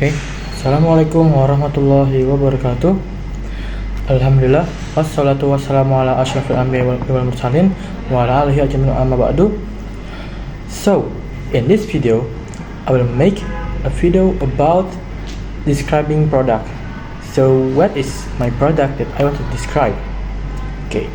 Oke, Assalamualaikum warahmatullahi wabarakatuh. Alhamdulillah, wassalatu wassalamu ala asyrafil anbiya wal mursalin wa ala alihi ajmain amma ba'du. So, in this video, I will make a video about describing product. So, what is my product that I want to describe? Okay,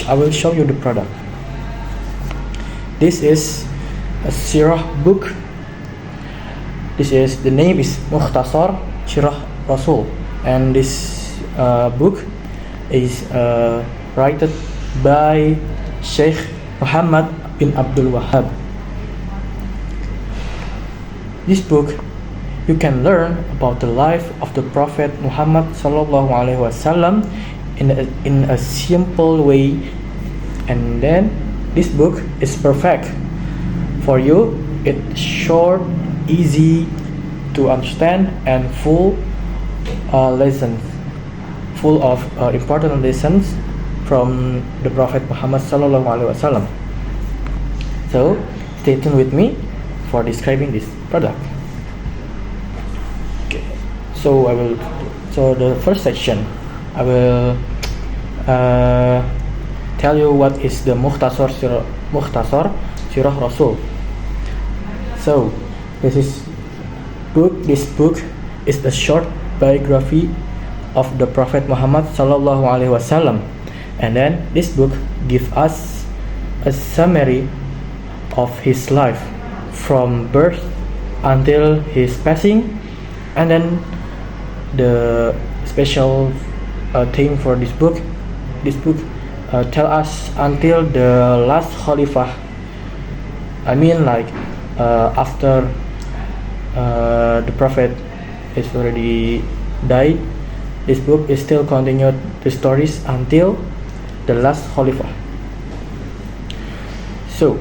I will show you the product. This is a sirah book. The name is Mukhtasar Sirah Rasul, and this book is written by Sheikh Muhammad bin Abdul Wahhab. This book, you can learn about the life of the Prophet Muhammad sallallahu alaihi wasallam in a simple way, and then this book is perfect for you. It's short, easy to understand, and full lessons, full of important lessons from the Prophet Muhammad sallallahu alaihi wasallam. So stay tuned with me for describing this product. Okay, so the first section I will tell you what is the Mukhtasar Sirah Rasul. So this book is a short biography of the Prophet Muhammad sallallahu alaihi wasallam, and then this book gives us a summary of his life from birth until his passing, and then the special thing for this book tell us until the last Khalifah. I mean, like after the Prophet is already died, this book is still continued the stories until the last Khalifah. So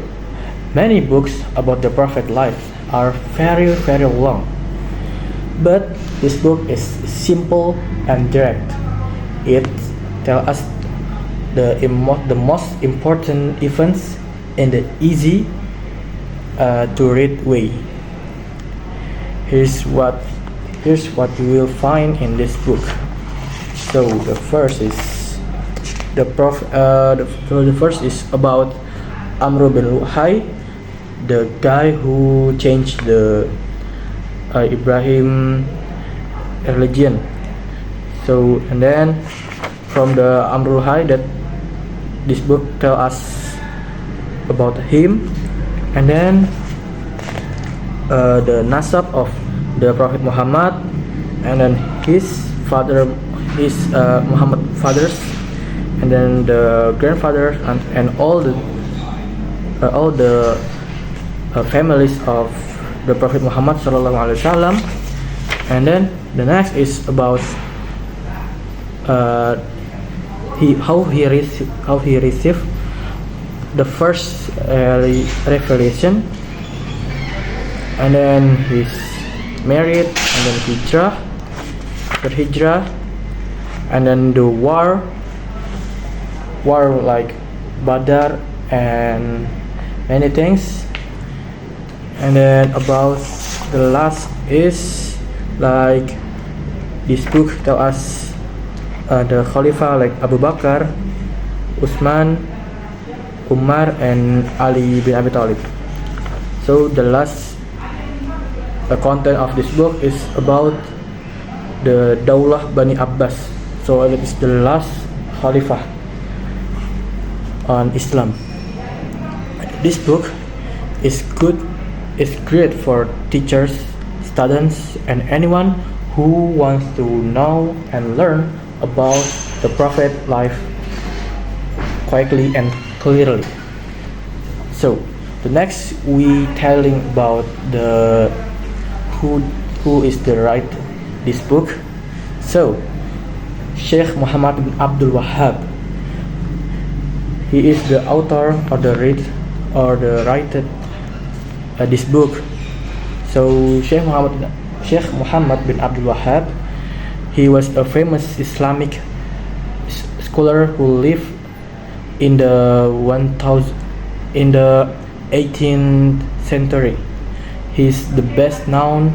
many books about the Prophet life are very long, but this book is simple and direct. It tells us the most important events in the easy to read way. Here's what you will find in this book. So the first is about Amr bin Luhai, the guy who changed the Ibrahim religion. So, and then from the Amr Luhai, that this book tell us about him, and then the nasab of the Prophet Muhammad, and then his Muhammad fathers, and then the grandfather, and all the families of the Prophet Muhammad sallallahu alaihi wasallam. And then the next is about how he received the first revelation, and then he's married, and then hijrah, and then the war like Badr and many things. And then about the last is like this book tell us the Khalifah like Abu Bakar, Utsman, Umar, and Ali bin Abi Thalib. So the last content of this book is about the Daulah Bani Abbas. So it is the last Khalifah on Islam. This book is great for teachers, students, and anyone who wants to know and learn about the Prophet life quickly and clearly. So the next we telling about the who is the write this book. So Sheikh Muhammad bin Abdul Wahhab, he is the author or the writer this book. So Sheikh Muhammad bin Abdul Wahhab, he was a famous Islamic scholar who lived in the 18th century. He's the best known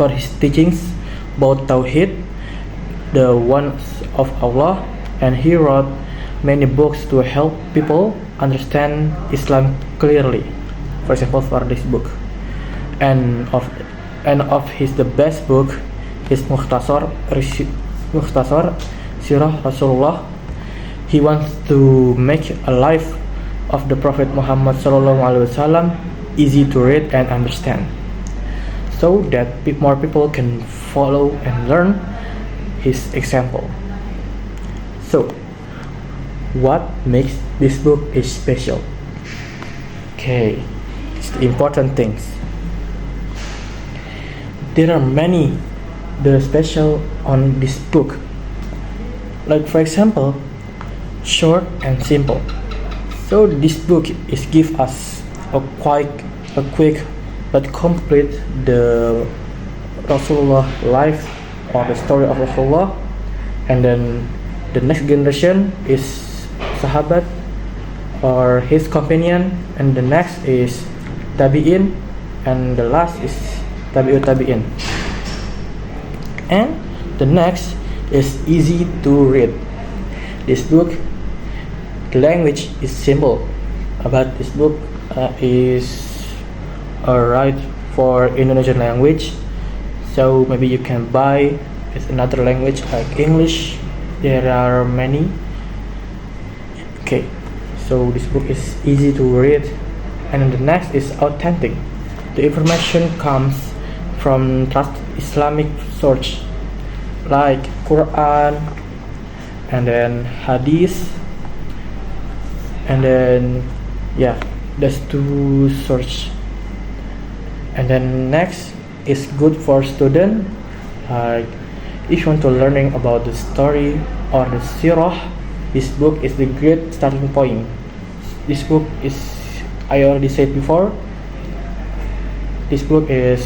for his teachings about Tawhid, the oneness of Allah, and he wrote many books to help people understand Islam clearly. For example, for this book, and of his the best book is Mukhtasar Sirah Rasulullah. He wants to make a life of the Prophet Muhammad SAW easy to read and understand, so that more people can follow and learn his example. So, what makes this book is special? Okay, it's the important things. There are many the special on this book. Like for example, short and simple. So this book is give us a quick but complete the Rasulullah life or the story of Rasulullah, and then the next generation is Sahabat or his companion, and the next is Tabi'in, and the last is Tabi'ut Tabi'in. And the next is easy to read. This book, the language is simple, but this book is right for Indonesian language, so maybe you can buy with another language like English. There are many. Okay, so this book is easy to read, and the next is authentic. The information comes from trusted Islamic source like Quran, and then Hadith, and then that's two source. And then next is good for student, like if you want to learning about the story or the sirah, this book is the great starting point. This book is, I already said before, this book is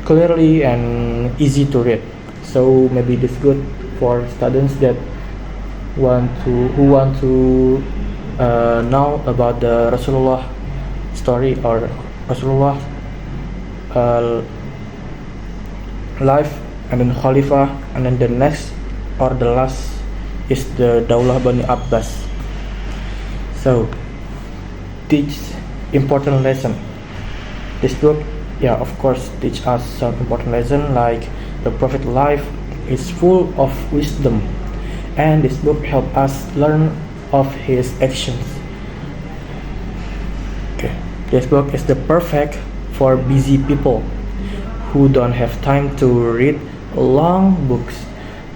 clearly and easy to read, so maybe this good for students that who want to know about the Rasulullah story or Rasulullah life, and then Khalifah, and then the next or the last is the Daulah Bani Abbas. So teach important lesson. This book, of course, teach us some important lesson like the Prophet life is full of wisdom, and this book help us learn of his actions. Okay, this book is the perfect for busy people who don't have time to read long books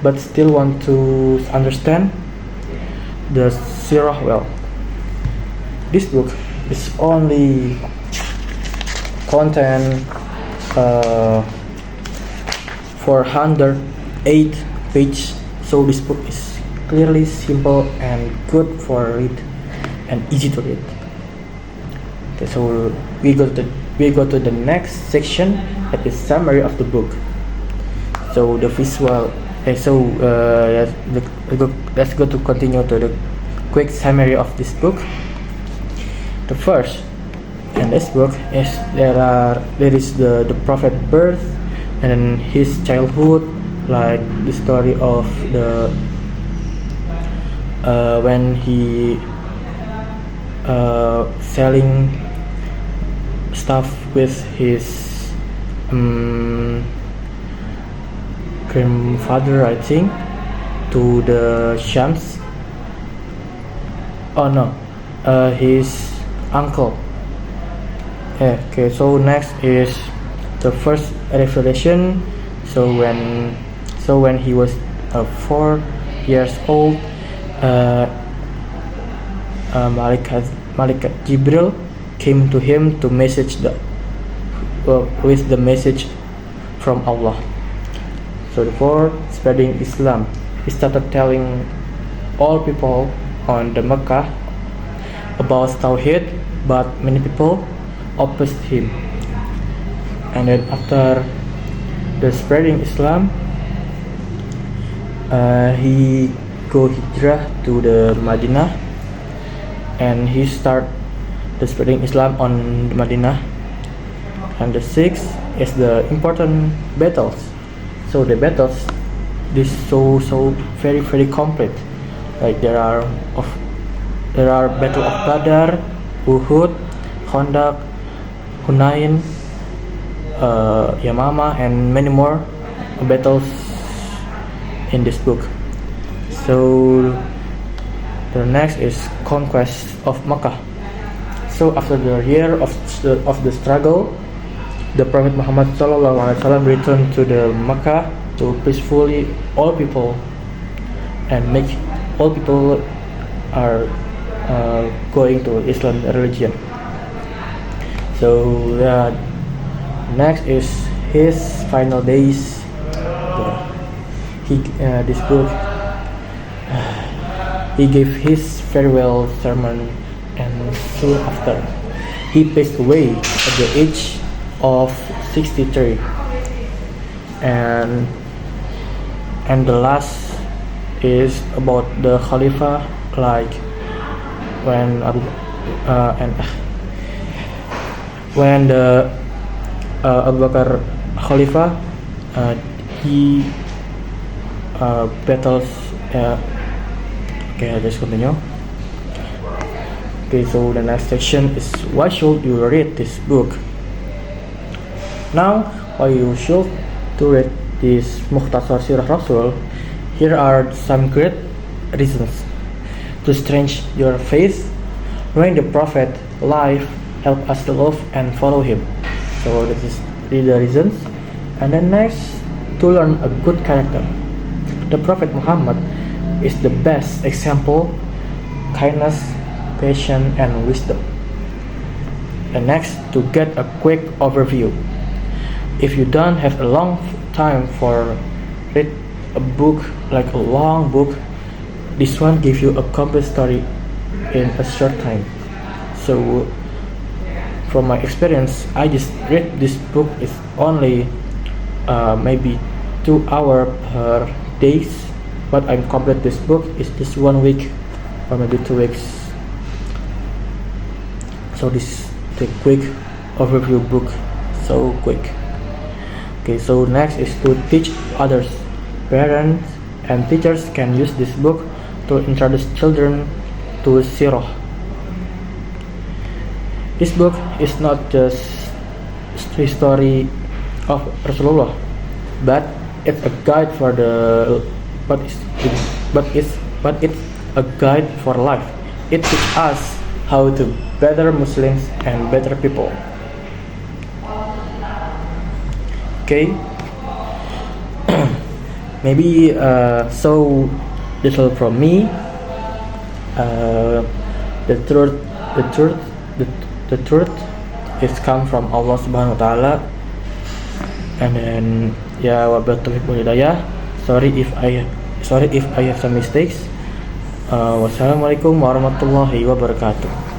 but still want to understand the Sirah well. This book is only content 408 pages, so this book is clearly simple and good for read and easy to read. Okay, so we go to the next section, that is summary of the book. So the visual. Okay, so let's go to continue to the quick summary of this book. The first in this book is there is the Prophet birth, and then his childhood, like the story of the when he selling stuff with his grandfather, I think, to the Shams. Oh no, his uncle. Okay, so next is the first revelation. So when he was 4 years old, Malaikat Jibril came to him to message with the message from Allah. So before spreading Islam, he started telling all people on the Mecca about Tawhid, but many people opposed him. And then after the spreading Islam, he go hijrah to the Madinah, and he start the spreading Islam on the Madinah. And the sixth is the important battles. So the battles, this so very complete. Like there are Battle of Badar, Uhud, Khandaq, Hunain, Yamama, and many more battles in this book. So the next is conquest of Makkah. So after the year of the struggle, the Prophet Muhammad SAW returned to the Makkah to peacefully all people and make all people are going to Islam religion. So next is his final days. This book he gave his farewell sermon, and soon after he passed away at the age of 63. And the last is about the Khalifah, like when the Abu Bakar Khalifah he battles. Okay, let's continue. Okay, so the next section is why should you read this book? Now, why you should to read this Mukhtasar Sirah Rasul? Here are some great reasons to strengthen your faith. Knowing the Prophet life help us to love and follow him. So this is the reasons. And then next, to learn a good character. The Prophet Muhammad is the best example, kindness, patience, and wisdom. And next, to get a quick overview. If you don't have a long time for read a book, like a long book, this one gives you a complete story in a short time. So from my experience, I just read this book is only maybe 2 hours per day, but I'm complete this book is just 1 week or maybe 2 weeks. So this is the quick overview book, so quick. Okay, so next is to teach others. Parents and teachers can use this book to introduce children to Sirah. This book is not just history of Rasulullah, but it's a guide for it's a guide for life. It teaches us how to better Muslims and better people. Okay, maybe so little from me. The truth is come from Allah Subhanahu wa Taala. And then wabillahi taufiq wal hidayah. Sorry if I have some mistakes. Wassalamualaikum warahmatullahi wabarakatuh.